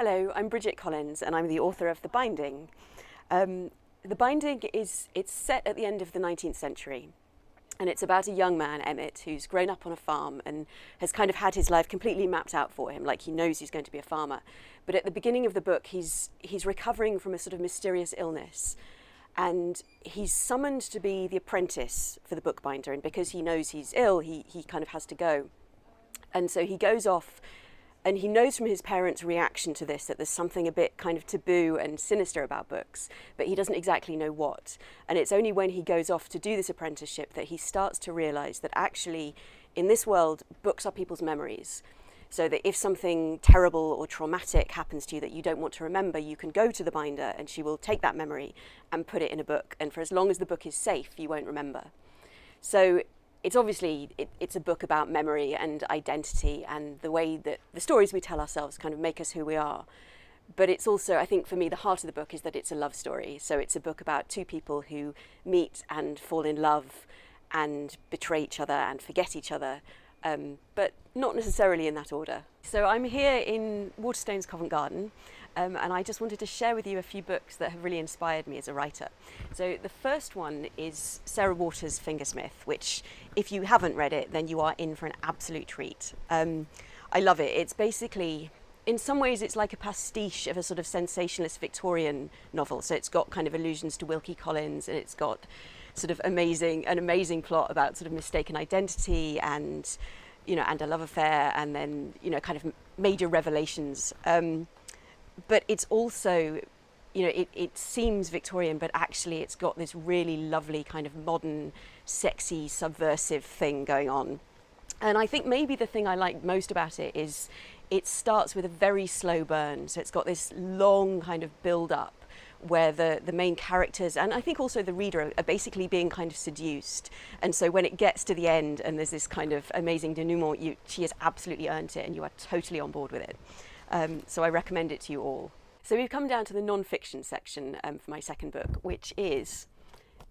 Hello, I'm Bridget Collins and I'm the author of The Binding. The Binding it's set at the end of the 19th century, and it's about a young man, Emmett, who's grown up on a farm and has kind of had his life completely mapped out for him, like he knows he's going to be a farmer. But at the beginning of the book, he's recovering from a sort of mysterious illness, and he's summoned to be the apprentice for the bookbinder, and because he knows he's ill, he kind of has to go. And so he goes off, and he knows from his parents' reaction to this that there's something a bit kind of taboo and sinister about books, but he doesn't exactly know what. And it's only when he goes off to do this apprenticeship that he starts to realise that actually, in this world, books are people's memories. So that if something terrible or traumatic happens to you that you don't want to remember, you can go to the binder and she will take that memory and put it in a book. And for as long as the book is safe, you won't remember. So it's obviously, it's a book about memory and identity and the way that the stories we tell ourselves kind of make us who we are. But it's also, I think for me, the heart of the book is that it's a love story. So it's a book about two people who meet and fall in love and betray each other and forget each other, but not necessarily in that order. So I'm here in Waterstones, Covent Garden, and I just wanted to share with you a few books that have really inspired me as a writer. So the first one is Sarah Waters' Fingersmith, which if you haven't read it, then you are in for an absolute treat. I love it. It's basically, in some ways, it's like a pastiche of a sort of sensationalist Victorian novel. So it's got kind of allusions to Wilkie Collins, and it's got sort of an amazing plot about sort of mistaken identity and, you know, and a love affair, and then, you know, kind of major revelations. But it's also, you know, it seems Victorian, but actually it's got this really lovely kind of modern, sexy, subversive thing going on. And I think maybe the thing I like most about it is it starts with a very slow burn. So it's got this long kind of build up where the main characters, and I think also the reader, are basically being kind of seduced. And so when it gets to the end and there's this kind of amazing denouement, she has absolutely earned it and you are totally on board with it. So I recommend it to you all. So we've come down to the non-fiction section for my second book, which is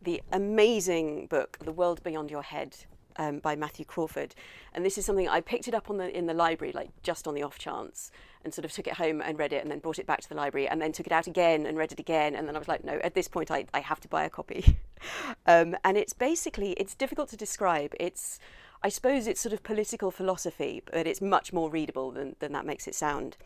the amazing book, The World Beyond Your Head, by Matthew Crawford. And this is something I picked it up in the library, like just on the off chance, and sort of took it home and read it and then brought it back to the library and then took it out again and read it again. And then I was like, no, at this point I have to buy a copy. And it's basically, it's difficult to describe. I suppose it's sort of political philosophy, but it's much more readable than that makes it sound.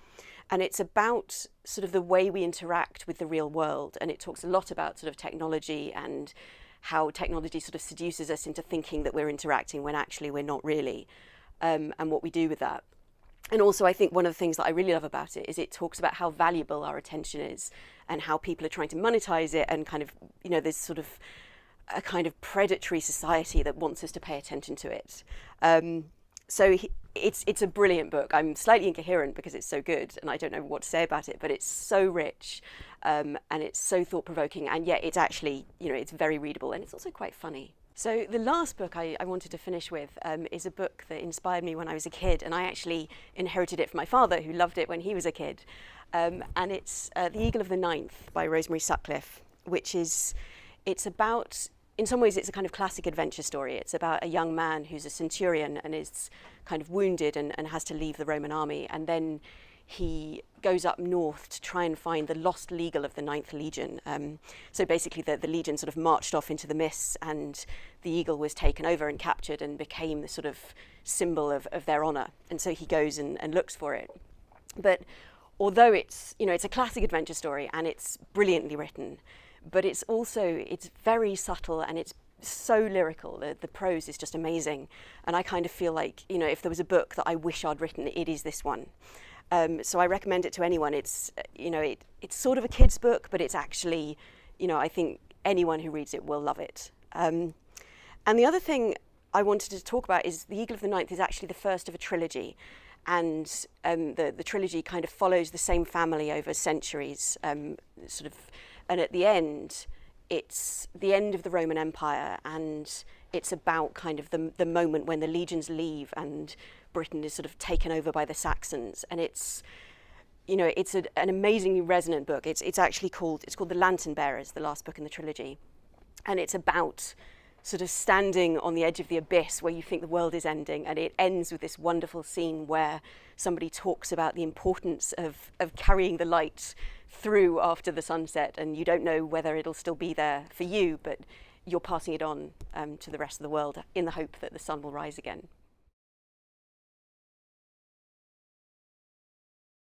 And it's about sort of the way we interact with the real world. And it talks a lot about sort of technology and how technology sort of seduces us into thinking that we're interacting when actually we're not really, and what we do with that. And also I think one of the things that I really love about it is it talks about how valuable our attention is and how people are trying to monetize it, and kind of, you know, there's sort of a kind of predatory society that wants us to pay attention to it. So it's a brilliant book. I'm slightly incoherent because it's so good and I don't know what to say about it, but it's so rich, and it's so thought-provoking, and yet it's actually, you know, it's very readable, and it's also quite funny. So the last book I wanted to finish with is a book that inspired me when I was a kid, and I actually inherited it from my father, who loved it when he was a kid. And it's The Eagle of the Ninth by Rosemary Sutcliffe, it's about, in some ways it's a kind of classic adventure story. It's about a young man who's a centurion and is kind of wounded and has to leave the Roman army, and then he goes up north to try and find the lost eagle of the Ninth Legion. So basically the legion sort of marched off into the mists, and the eagle was taken over and captured and became the sort of symbol of their honour. And so he goes and looks for it. But although it's, you know, it's a classic adventure story and it's brilliantly written, but it's very subtle and it's so lyrical. The prose is just amazing. And I kind of feel like, you know, if there was a book that I wish I'd written, it is this one. So I recommend it to anyone. It's, you know, it's sort of a kid's book, but it's actually, you know, I think anyone who reads it will love it. And the other thing I wanted to talk about is The Eagle of the Ninth is actually the first of a trilogy. And the trilogy kind of follows the same family over centuries, and at the end, it's the end of the Roman Empire, and it's about kind of the moment when the legions leave and Britain is sort of taken over by the Saxons. And it's, you know, it's an amazingly resonant book. It's called The Lantern Bearers, the last book in the trilogy. And it's about sort of standing on the edge of the abyss where you think the world is ending, and it ends with this wonderful scene where somebody talks about the importance of carrying the light through after the sunset, and you don't know whether it'll still be there for you, but you're passing it on to the rest of the world in the hope that the sun will rise again.